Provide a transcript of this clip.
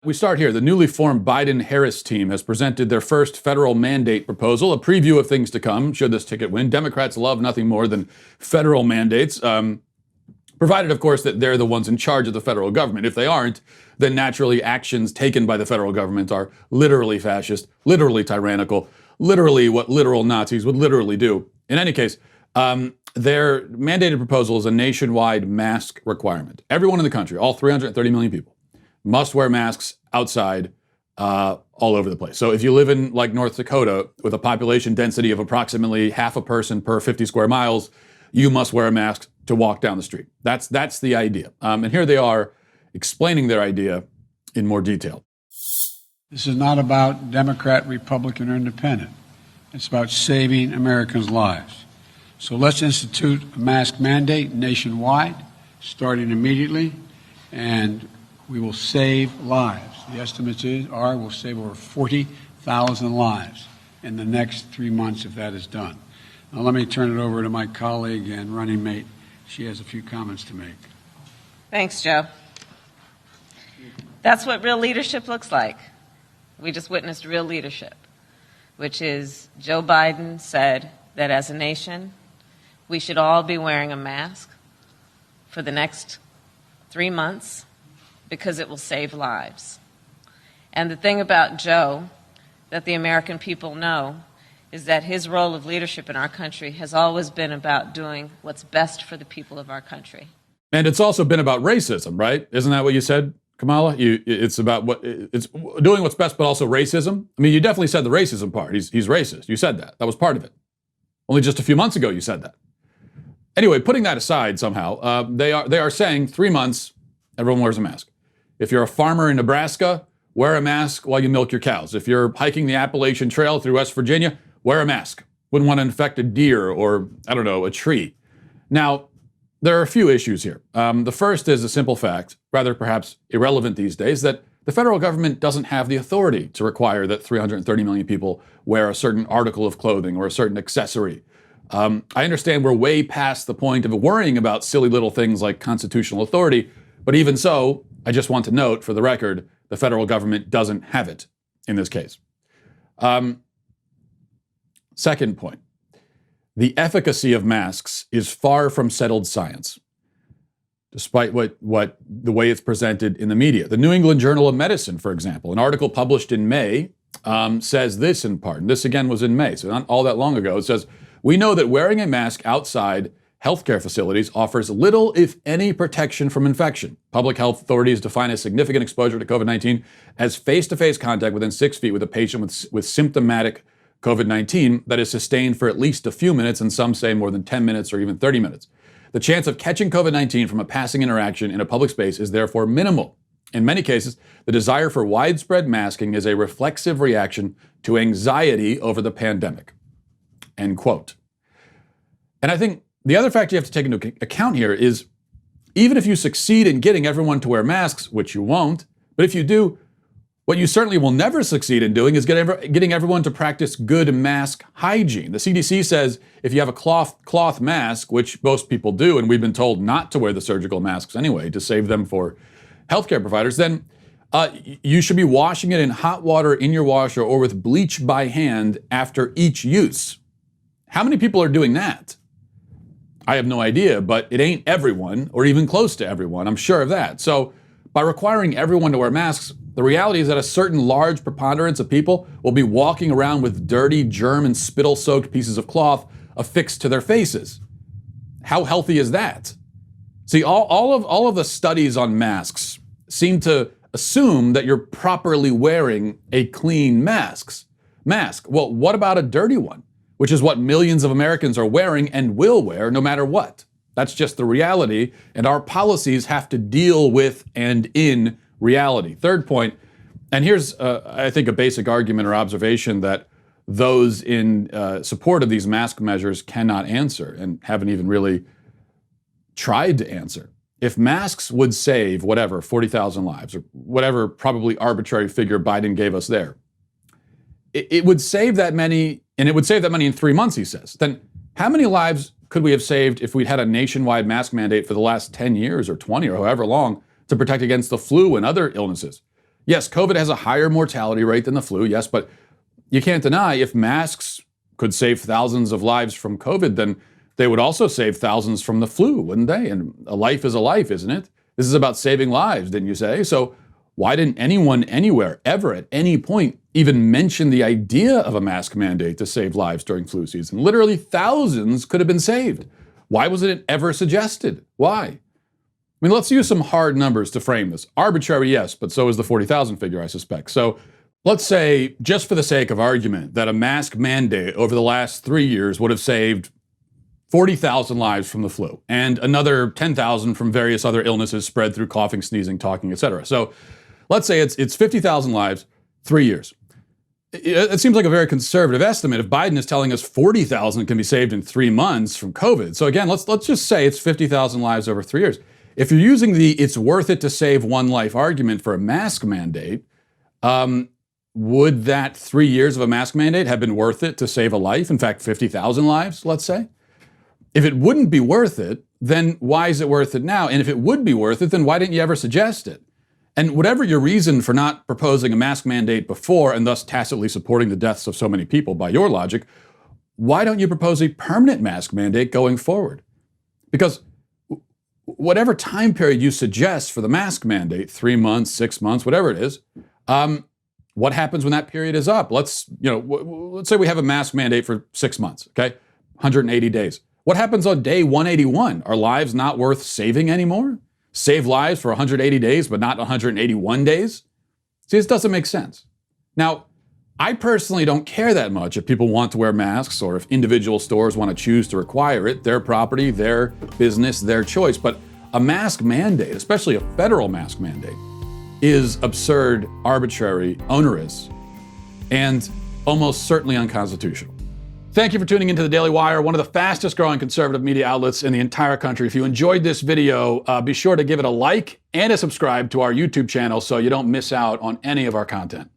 We start here. The newly formed Biden-Harris team has presented their first federal mandate proposal, a preview of things to come should this ticket win. Democrats love nothing more than federal mandates, provided, of course, that they're the ones in charge of the federal government. If they aren't, then naturally actions taken by the federal government are literally fascist, literally tyrannical, literally what literal Nazis would literally do. In any case, their mandated proposal is a nationwide mask requirement. Everyone in the country, all 330 million people, must wear masks outside all over the place. So if you live in like North Dakota with a population density of approximately half a person per 50 square miles, you must wear a mask to walk down the street. That's the idea. And here they are explaining their idea in more detail. This is not about Democrat, Republican, or Independent. It's about saving Americans' lives. So let's institute a mask mandate nationwide, starting immediately, and we will save lives. The estimates are we'll save over 40,000 lives in the next 3 months if that is done. Now let me turn it over to my colleague and running mate. She has a few comments to make. Thanks, Joe. That's what real leadership looks like. We just witnessed real leadership, which is Joe Biden said that as a nation, we should all be wearing a mask for the next 3 months because it will save lives. And the thing about Joe that the American people know is that his role of leadership in our country has always been about doing what's best for the people of our country. And it's also been about racism, right? Isn't that what you said, Kamala? It's about it's doing what's best, but also racism. I mean, you definitely said the racism part. He's racist. You said that. That was part of it. Only just a few months ago, you said that. Anyway, putting that aside somehow, they are saying 3 months, everyone wears a mask. If you're a farmer in Nebraska, wear a mask while you milk your cows. If you're hiking the Appalachian Trail through West Virginia, wear a mask. Wouldn't want to infect a deer or, I don't know, a tree. Now, there are a few issues here. The first is a simple fact, rather perhaps irrelevant these days, that the federal government doesn't have the authority to require that 330 million people wear a certain article of clothing or a certain accessory. I understand we're way past the point of worrying about silly little things like constitutional authority, but even so, I just want to note, for the record, the federal government doesn't have it in this case. Second point, the efficacy of masks is far from settled science, despite what the way it's presented in the media. The New England Journal of Medicine, for example, an article published in May, says this in part, and this again was in May, so not all that long ago. It says, we know that wearing a mask outside healthcare facilities offers little, if any, protection from infection. Public health authorities define a significant exposure to COVID-19 as face-to-face contact within 6 feet with a patient with symptomatic COVID-19 that is sustained for at least a few minutes, and some say more than 10 minutes or even 30 minutes. The chance of catching COVID-19 from a passing interaction in a public space is therefore minimal. In many cases, the desire for widespread masking is a reflexive reaction to anxiety over the pandemic. End quote. And I think the other factor you have to take into account here is even if you succeed in getting everyone to wear masks, which you won't, but if you do, what you certainly will never succeed in doing is getting everyone to practice good mask hygiene. The CDC says if you have a cloth mask, which most people do, and we've been told not to wear the surgical masks anyway to save them for healthcare providers, then you should be washing it in hot water in your washer or with bleach by hand after each use. How many people are doing that? I have no idea, but it ain't everyone or even close to everyone. I'm sure of that. So by requiring everyone to wear masks, the reality is that a certain large preponderance of people will be walking around with dirty, germ and spittle-soaked pieces of cloth affixed to their faces. How healthy is that? See, all of the studies on masks seem to assume that you're properly wearing a clean mask. Well, what about a dirty one? Which is what millions of Americans are wearing and will wear no matter what. That's just the reality, and our policies have to deal with and in reality. Third point, and here's, I think, a basic argument or observation that those in support of these mask measures cannot answer and haven't even really tried to answer. If masks would save, 40,000 lives, or whatever probably arbitrary figure Biden gave us there, it would save that many, and it would save that money in 3 months, he says. Then how many lives could we have saved if we'd had a nationwide mask mandate for the last 10 years or 20 or however long to protect against the flu and other illnesses? Yes, COVID has a higher mortality rate than the flu, yes, but you can't deny if masks could save thousands of lives from COVID, then they would also save thousands from the flu, wouldn't they? And a life is a life, isn't it? This is about saving lives, didn't you say? So why didn't anyone anywhere ever at any point even mention the idea of a mask mandate to save lives during flu season? Literally thousands could have been saved. Why wasn't it ever suggested? Why? I mean, let's use some hard numbers to frame this. Arbitrary, yes, but so is the 40,000 figure, I suspect. So let's say, just for the sake of argument, that a mask mandate over the last 3 years would have saved 40,000 lives from the flu and another 10,000 from various other illnesses spread through coughing, sneezing, talking, etc. So let's say it's 50,000 lives, 3 years. It seems like a very conservative estimate if Biden is telling us 40,000 can be saved in 3 months from COVID. So again, let's just say it's 50,000 lives over 3 years. If you're using the it's worth it to save one life argument for a mask mandate, would that 3 years of a mask mandate have been worth it to save a life? In fact, 50,000 lives, let's say? If it wouldn't be worth it, then why is it worth it now? And if it would be worth it, then why didn't you ever suggest it? And whatever your reason for not proposing a mask mandate before and thus tacitly supporting the deaths of so many people by your logic, why don't you propose a permanent mask mandate going forward? Because whatever time period you suggest for the mask mandate, 3 months, 6 months, whatever it is, what happens when that period is up? Let's say we have a mask mandate for 6 months, okay? 180 days. What happens on day 181? Are lives not worth saving anymore? Save lives for 180 days, but not 181 days? See, this doesn't make sense. Now, I personally don't care that much if people want to wear masks or if individual stores want to choose to require it. Their property, their business, their choice. But a mask mandate, especially a federal mask mandate, is absurd, arbitrary, onerous, and almost certainly unconstitutional. Thank you for tuning into the Daily Wire, one of the fastest growing conservative media outlets in the entire country. If you enjoyed this video, be sure to give it a like and a subscribe to our YouTube channel so you don't miss out on any of our content.